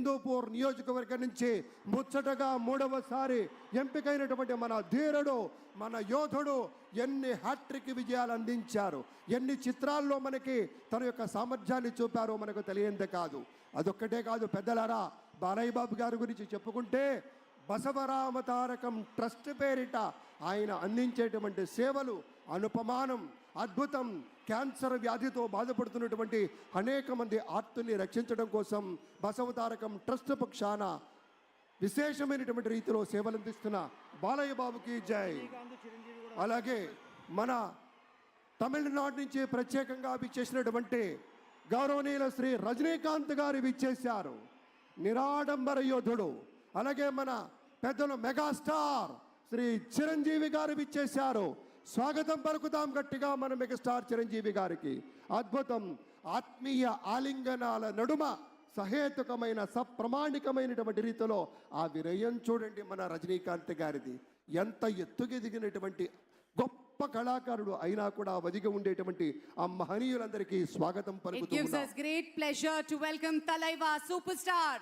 హిందూపూర్ నియోజకవర్గం నుంచి ముచ్చటగా 3వసారి ఎంపికైనటువంటి మన ధీరుడు, మన యోధుడు ఎన్ని హ్యాట్రిక్ విజయాలు అందించారు, ఎన్ని చిత్రాల్లో మనకి తన యొక్క సామర్థ్యాన్ని చూపారో మనకు తెలియందే కాదు. అదొక్కటే కాదు పెద్దలారా, బాలయ్య బాబు గారి గురించి చెప్పుకుంటే బసవరామ తారకం ట్రస్ట్ పేరిట ఆయన అందించేటువంటి సేవలు అనుపమానం, అద్భుతం. క్యాన్సర్ వ్యాధితో బాధపడుతున్నటువంటి అనేక మంది ఆర్తుల్ని రక్షించడం కోసం బసవతారకం ట్రస్ట్ పక్షాన విశేషమైనటువంటి రీతిలో సేవలు అందిస్తున్న బాలయ్య బాబుకి జై. అలాగే మన తమిళనాడు నుంచి ప్రత్యేకంగా విచ్చేసినటువంటి గౌరవనీయుల శ్రీ రజనీకాంత్ గారు విచ్చేశారు, నిరాడంబర యోధుడు. అలాగే మన పెద్దలు మెగాస్టార్ శ్రీ చిరంజీవి గారు విచ్చేశారు. స్వాగతం పలుకుతాం గట్టిగా మన మెగాస్టార్ చిరంజీవి గారికి. అద్భుతం. ఆత్మీయ ఆలింగనాల నడుమ సహేతుకమైన సప్రమాణికమైనటువంటి రీతిలో ఆ వినయం చూడండి మన రజనీకాంత్ గారిది. ఎంత ఎత్తుకెదిగినటువంటి గొప్ప కళాకారుడు అయినా కూడా వదిగి ఉండేటువంటి ఆ మహనీయులందరికీ స్వాగతం పలుకుతున్నాం. It gives us great pleasure to welcome Talaiva superstar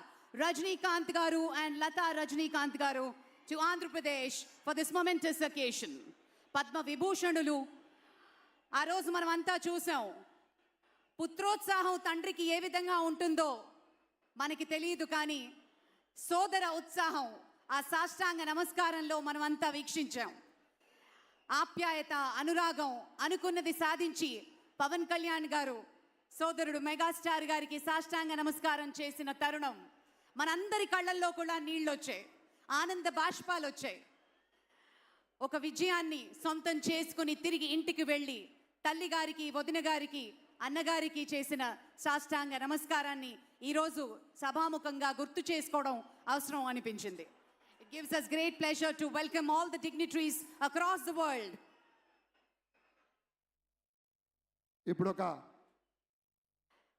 Rajinikanth garu and Lata Rajinikanth garu to Andhra Pradesh for this momentous occasion. Padma విభూషణులు ఆ రోజు మనం అంతా చూసాం. పుత్రోత్సాహం తండ్రికి ఏ విధంగా ఉంటుందో మనకి తెలియదు, కానీ సోదర ఉత్సాహం ఆ సాష్టాంగ నమస్కారంలో మనం అంతా వీక్షించాం. ఆప్యాయత, అనురాగం, అనుకున్నది సాధించి పవన్ కళ్యాణ్ గారు సోదరుడు మెగాస్టార్ గారికి సాష్టాంగ నమస్కారం చేసిన తరుణం మనందరి కళ్ళల్లో కూడా నీళ్ళు వచ్చాయి, ఆనంద బాష్పాలు వచ్చాయి. ఒక విజయాన్ని సొంతం చేసుకుని తిరిగి ఇంటికి వెళ్ళి తల్లి గారికి, వదిన గారికి, అన్నగారికి చేసిన సాష్టాంగ నమస్కారాన్ని ఈరోజు సభాముఖంగా గుర్తు చేసుకోవడం అవసరం అనిపించింది. It gives us great pleasure to welcome all the dignitaries across the world. ఇప్పుడు ఒక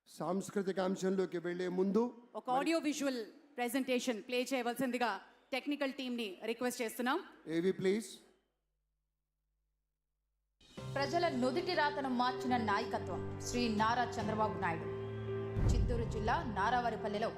సాంస్కృతిక అంశంలోకి వెళ్లే ముందు ఒక ఆడియో విజువల్ ప్రెజెంటేషన్ ప్లే చేయవలసిందిగా టెక్నికల్ టీమ్ ని రిక్వెస్ట్ చేస్తున్నాం. ఏవి ప్లీజ్. ప్రజల నుదిటి రాతను మార్చిన నాయకత్వం శ్రీ నారా చంద్రబాబు నాయుడు. చిత్తూరు జిల్లా నారావారిపల్లెలో